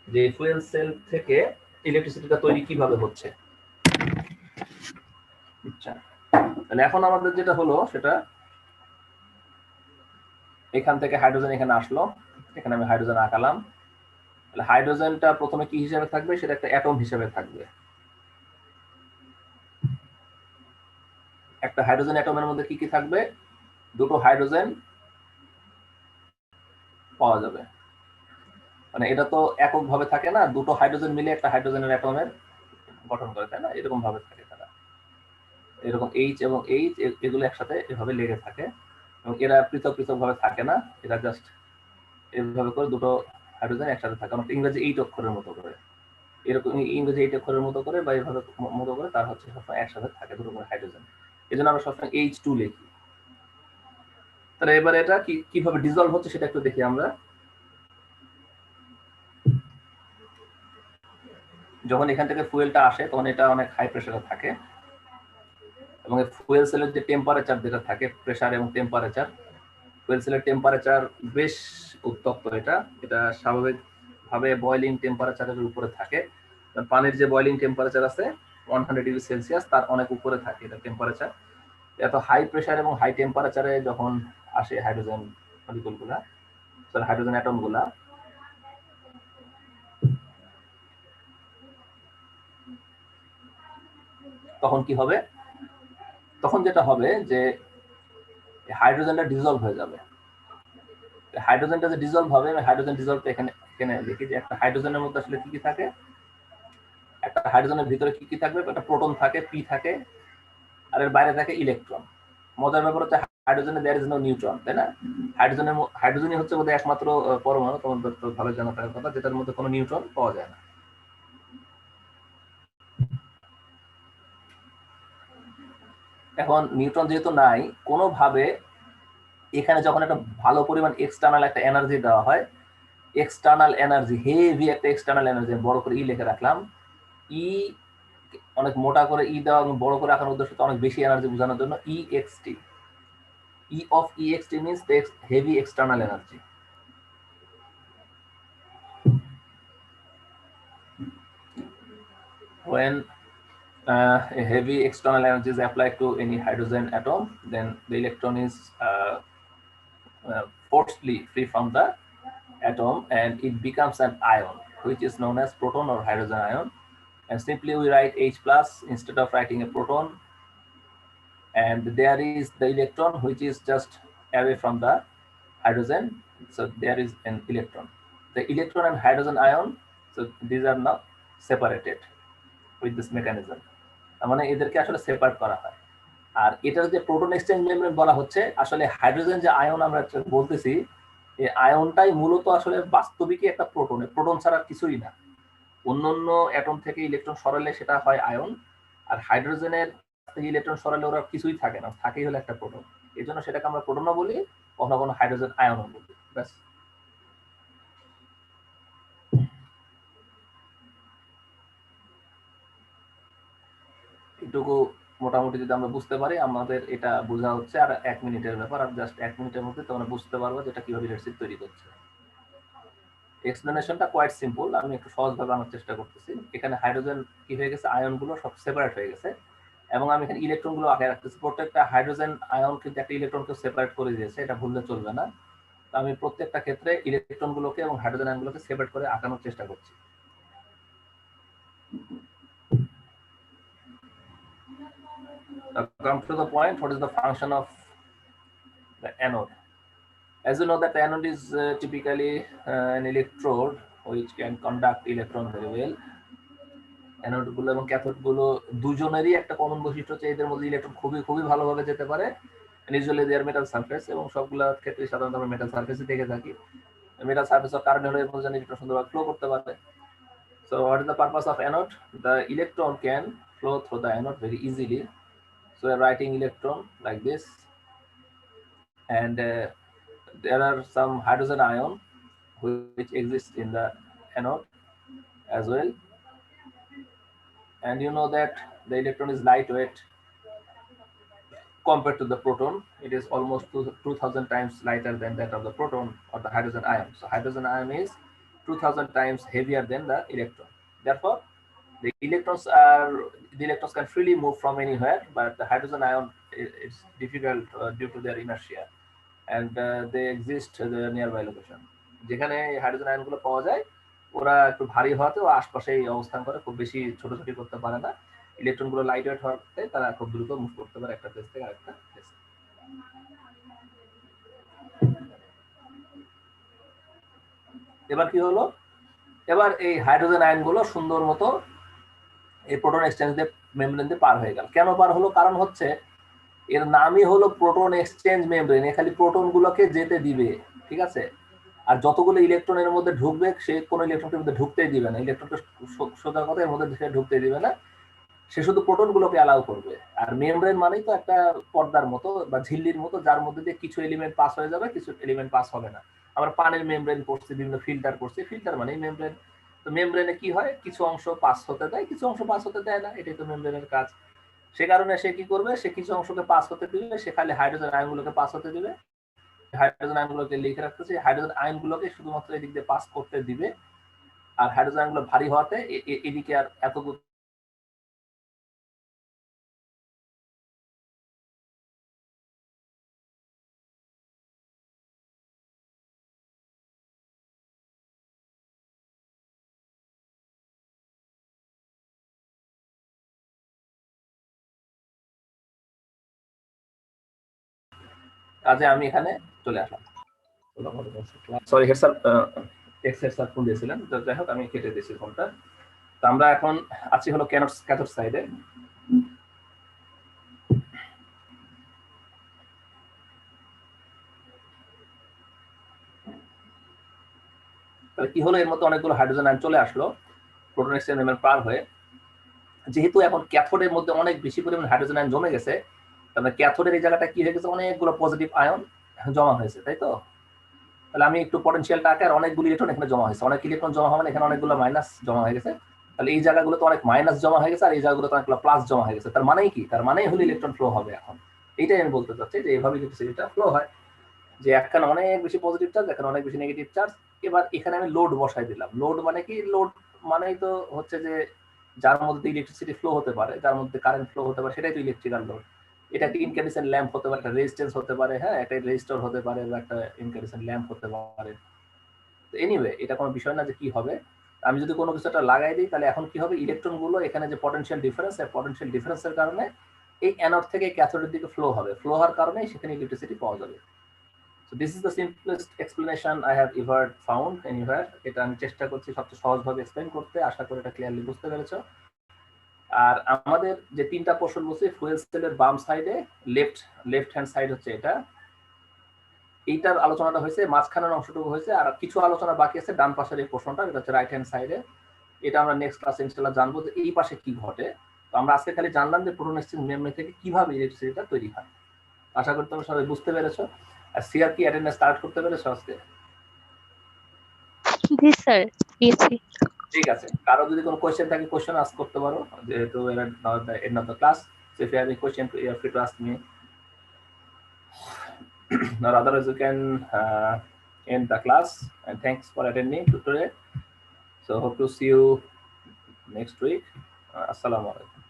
যে ফুয়েল সেল থেকে ইলেকট্রিসিটিটা তৈরি কিভাবে হচ্ছে। আচ্ছা, তাহলে এখন আমাদের যেটা হলো সেটা, এখান থেকে হাইড্রোজেন এখানে আসলো, এখানে আমি হাইড্রোজেন আঁকালাম। তাহলে হাইড্রোজেনটা প্রথমে কি হিসেবে থাকবে, সেটা একটা অ্যাটম হিসেবে থাকবে। একটা হাইড্রোজেন অ্যাটমের মধ্যে কি কি থাকবে, দুটো হাইড্রোজেন পাওয়া যাবে। মানে এটা তো এককভাবে থাকে না, দুটো হাইড্রোজেন মিলে একটা হাইড্রোজেনের অ্যাটমের গঠন করে, তাই না? এরকম ভাবে থাকে তারা, এরকম এইচ এবং এইচ এগুলো একসাথে এভাবে লেগে থাকে, এবং এরা পৃথক পৃথক ভাবে থাকে না, এরা জাস্ট এইভাবে করে দুটো হাইড্রোজেন একসাথে থাকে, অনেকটা ইংরেজি 8 অক্ষরের মতো করে, এরকম ইংরেজি 8 অক্ষরের মতো করে বা এইভাবে মতো করে তার হচ্ছে সবসময় একসাথে থাকে দুটো করে হাইড্রোজেন। এই জন্য আমরা সবসময় H2 লিখি। তাহলে এবার এটা কিভাবে ডিজলভ হচ্ছে সেটা একটু দেখি আমরা। যখন এখান থেকে ফুয়েলটা আসে তখন এটা অনেক হাই প্রেসারে থাকে, এবং ফুয়েল সেলের যে টেম্পারেচার যেটা থাকে, প্রেসার এবং টেম্পারেচার, ফুয়েল সেলের টেম্পারেচার বেশ উত্তপ্ত। এটা স্বাভাবিকভাবে বয়লিং টেম্পারেচারের উপরে থাকে। পানির যে বয়লিং টেম্পারেচার আছে 100°C তার অনেক উপরে থাকে এটা টেম্পারেচার। এত হাই প্রেসার এবং হাই টেম্পারেচারে যখন আসে হাইড্রোজেন মলিকুলগুলা, হাইড্রোজেন অ্যাটমগুলা, তখন কি হবে? তখন যেটা হবে যে হাইড্রোজেনটা ডিজলভ হয়ে যাবে। হাইড্রোজেনটা যে ডিজলভ হবে, হাইড্রোজেন ডিজলভ এখানে এখানে দেখি যে একটা হাইড্রোজেনের মধ্যে আসলে কি কি থাকে। একটা হাইড্রোজেনের ভিতরে কি কি থাকবে? একটা প্রোটন থাকে, পি থাকে, আর এর বাইরে থাকে ইলেকট্রন। মজার ব্যাপার হচ্ছে হাইড্রোজেনে দেয়ার ইজ নো নিউট্রন, তাই না? হাইড্রোজেনই হচ্ছে বোধহয় একমাত্র পরমাণু, তোমাদের তো ভালো জানা থাকার কথা, যেটার মধ্যে কোনো নিউট্রন পাওয়া যায় না। এখন নিউট্রন যেহেতু নাই, কোনোভাবে এখানে যখন একটা ভালো পরিমাণ এক্সটার্নাল একটা এনার্জি দেওয়া হয়, এক্সটার্নাল এনার্জি, হেভি একটা এক্সটার্নাল এনার্জি, বড় করে ই লিখে রাখলাম, ই অনেক মোটা করে ই দেওয়া এবং বড় করে রাখার উদ্দেশ্য অনেক বেশি এনার্জি বোঝানোর জন্য EXT. E of EXT means the heavy external energy. When a heavy external energy is applied to any hydrogen atom, then the electron is forcibly free from the atom and it becomes an ion, which is known as proton or hydrogen ion. And simply we write H plus instead of writing a proton, and there is the electron which is just away from the hydrogen, so there is an electron. The electron and hydrogen ion, so these are now separated with this mechanism. মানে এদেরকে আসলে separate করা হয়। আর এটার যে proton exchange membrane বলা হচ্ছে, আসলে হাইড্রোজেন যে আয়ন আমরা বলতেছি, এই আয়নটাই মূলত আসলে বাস্তবিকই একটা প্রোটন, প্রোটন ছাড়া কিছুই না। অন্যান্য অ্যাটম থেকে ইলেকট্রন সরালে সেটা হয় আয়ন, আর হাইড্রোজেনের থেকে ইলেকট্রন সরালে ওরা কিছুই থাকে না, থাকেই হলো একটা প্রোটন। এই জন্য সেটাকে আমরা প্রোটনও বলি, কখনো কখনো হাইড্রোজেন আয়নও বলি। ব্যাস। এটুকু মোটামুটি যদি আমরা বুঝতে পারি, আমাদের এটা বোঝা হচ্ছে আর 1 মিনিটের ব্যাপার, আর জাস্ট 1 মিনিটের মধ্যে তোমরা বুঝতে পারবো যেটা কিভাবে রেসিপ তৈরি করছে। এক্সপ্লেনেশনটা কোয়াইট সিম্পল, আমি একটু সহজভাবে আনার চেষ্টা করতেছি। এখানে হাইড্রোজেন কি হয়ে গেছে, আয়নগুলো সব সেপারেট হয়ে গেছে, এবং আমি এখানে ইলেকট্রনগুলো আগে রাখতেছি। প্রত্যেকটা হাইড্রোজেন আয়ন কিন্তু একটা ইলেকট্রনকে সেপারেট করে দিয়েছে, এটা ভুললে চলবে না। তো আমি প্রত্যেকটা ক্ষেত্রে ইলেকট্রনগুলোকে এবং হাইড্রোজেন আয়নগুলোকে সেপারেট করে আঁকানোর চেষ্টা করছি। Come to the point, what is the function of the anode? As you know that the anode is typically an electrode which can conduct electron very well. Anode গুলো এবং ক্যাথোড গুলো দুজনেরই একটা common বৈশিষ্ট্য হচ্ছে এদের মধ্যে ইলেকট্রন খুবই খুবই ভালোভাবে যেতে পারে। ইউজুয়ালি দেয়ার মেটাল সারফেস, এবং সবগুলা ক্ষেত্রে সাধারণত আমরা মেটাল সারফেসে দেখে থাকি। মেটাল সারফেস অফ কার্বন হলে এর মধ্যে ইলেকট্রন সুন্দরভাবে ফ্লো করতে পারে। So what is the purpose of anode? The electron can flow through the anode very easily. So we are writing electron like this, and there are some hydrogen ion which exist in the anode as well. And you know that the electron is lightweight compared to the proton. It is almost 2000 times lighter than that of the proton or the hydrogen ion. So hydrogen ion is 2000 times heavier than the electron. Therefore, the electrons can freely move from anywhere, but the hydrogen ion is difficult due to their inertia, and they exist the nearby location. যেখানে hydrogen আয়নগুলো পাওয়া যায়, ওরা একটু ভারী হওয়াতে ও আশপাশেই অবস্থান করে, খুব বেশি ছোটাছুটি করতে পারে না। ইলেকট্রনগুলো লাইট ওয়েট হওয়াতে তারা খুব দ্রুত মুভ করতে পারে একটা প্লেস থেকে আরেকটা প্লেসে। এবার কি হলো, এবার এই হাইড্রোজেন আয়নগুলো সুন্দর মতো এই প্রোটন এক্সচেঞ্জ দিয়ে মেমব্রেন দিয়ে পার হয়ে গেল। কেন পার হলো? কারণ হচ্ছে এর নামই হলো প্রোটন এক্সচেঞ্জ মেমব্রেন, এ খালি প্রোটন গুলোকে যেতে দিবে, ঠিক আছে? আর যতগুলো ইলেকট্রন এর মধ্যে ঢুকবে, সে কোনো ইলেকট্রনের মধ্যে ঢুকতেই দিবে না, ইলেকট্রনটা সোজা কথা এর মধ্যে ঢুকতে দিবে না, সে শুধু প্রোটন গুলোকে অ্যালাউ করবে। আর মেমব্রেন মানেই তো একটা পর্দার মতো বা ঝিল্লির মতো, যার মধ্যে দিয়ে কিছু এলিমেন্ট পাস হয়ে যাবে, কিছু এলিমেন্ট পাস হবে না। আমরা পানির মেমব্রেন পড়ছি, বিভিন্ন ফিল্টার পড়ছি, ফিল্টার মানেই মেমব্রেন। তো মেমব্রেনে কি হয়, কিছু অংশ পাস হতে দেয়, কিছু অংশ পাস হতে দেয় না, এটাই তো মেমব্রেনের কাজ। সে কারণে সে কি করবে, সে কিছু অংশকে পাস হতে দিবে, সে খালি হাইড্রোজেন আয়নগুলোকে পাস হতে দিবে। হাইড্রোজেন আয়নগুলোকে লিখে রাখতেছে, হাইড্রোজেন আয়নগুলোকে শুধুমাত্র এদিক দিয়ে পাস করতে দিবে। আর হাইড্রোজেন আয়নগুলো ভারী হওয়াতে এদিকে আর এত কাজে আমি এখানে চলে আসলাম। Sorry head sir, ex sir phone দিয়েছিলেন, যাই হোক আমি কেটে দিয়েছি ফোনটা। তো আমরা এখন আছি হলো ক্যাথোড সাইডে। তাহলে কি হলো, এর মধ্যে অনেকগুলো হাইড্রোজেন আয়ন চলে আসলো প্রোটন এক্সচেঞ্জ মেমব্রেন পার হয়ে। যেহেতু এখন ক্যাথোডের মধ্যে অনেক বেশি পরিমাণ হাইড্রোজেন আয়ন জমে গেছে, তাহলে ক্যাথোডের এই জায়গাটা কি হয়ে গেছে, অনেকগুলো পজিটিভ আয়ন জমা হয়েছে, তাই তো? তাহলে আমি একটু পটেনশিয়ালটা আঁকে, আর অনেকগুলো ইলেকট্রন এখানে জমা হয়েছে, অনেক ইলেকট্রন জমা হওয়া মানে এখানে অনেকগুলো মাইনাস জমা হয়ে গেছে। তাহলে এই জায়গাগুলোতে অনেক মাইনাস জমা হয়ে গেছে, আর এই জায়গাগুলোতে অনেকগুলো প্লাস জমা হয়ে গেছে। তার মানেই কি? তার মানেই হলো ইলেকট্রন ফ্লো হবে এখন। এইটাই আমি বলতে চাচ্ছি যে এইভাবে ইলেকট্রিসিটিটা ফ্লো হয়, যে একখানে অনেক বেশি পজিটিভ চার্জ, এখানে অনেক বেশি নেগেটিভ চার্জ। এবার এখানে আমি লোড বসাই দিলাম। লোড মানে কি? লোড মানেই তো হচ্ছে যে যার মধ্যে ইলেকট্রিসিটি ফ্লো হতে পারে, যার মধ্যে কারেন্ট ফ্লো হতে পারে, সেটাই তো ইলেকট্রিক্যাল লোড। এটা একটা ইনক্যান্ডেসেন্ট ল্যাম্প হতে পারে, একটা রেজিস্ট্যান্স হতে পারে, হ্যাঁ, একটা রেজিস্টর হতে পারে, বা একটা ইনক্যান্ডেসেন্ট ল্যাম্প হতে পারে। এনিওয়ে এটা কোনো বিষয় না যে কি হবে। আমি যদি কোনো কিছু একটা লাগাই দিই, তাহলে এখন কি হবে, ইলেকট্রন গুলো এখানে যে পটেনশিয়াল ডিফারেন্স, এই পটেনশিয়াল ডিফারেন্সের কারণে এই অ্যানোড থেকে ক্যাথোডের দিকে ফ্লো হবে। ফ্লো হওয়ার কারণে সেখানে ইলেকট্রিসিটি পাওয়া যাবে। So this is the simplest explanation I have ever found anywhere. এটা আমি চেষ্টা করছি সবচেয়ে সহজভাবে এক্সপ্লেইন করতে, আশা করি এটা ক্লিয়ারলি বুঝতে পেরেছো। আর আমাদের যে তিনটা পোর্শন বলছি, ফুয়েল সেলের বাম সাইডে লেফট হ্যান্ড সাইড হচ্ছে এটা, এইটার আলোচনাটা হয়েছে, মাঝখানের অংশটুকু হয়েছে, আর কিছু আলোচনা বাকি আছে ডান পাশের এই পোর্শনটা, এটা হচ্ছে রাইট হ্যান্ড সাইডে। এটা আমরা নেক্সট ক্লাসে ইনশাআল্লাহ জানবো যে এই পাশে কি ঘটে। তো আমরা আজকে খালি জানলাম যে প্রোটন এক্সচেঞ্জ মেমব্রেন থেকে কিভাবে ইলেকট্রিসিটিটা তৈরি হয়। আশা করি তোমরা সবাই বুঝতে পেরেছো। আর সিআর কি অ্যাটেন্ডেন্স স্টার্ট করতে পেরেছো আজকে? জি স্যার, দিয়েছি। ঠিক আছে, কারো যদি কোনো কোশ্চেন থাকে কোশ্চেন আস্ক করতে পারো, যেহেতু end of the class. So if you have any question, you are free to ask me. Or otherwise you can end the class, and thanks for attending today. So hope to see you next week. Assalamu alaikum.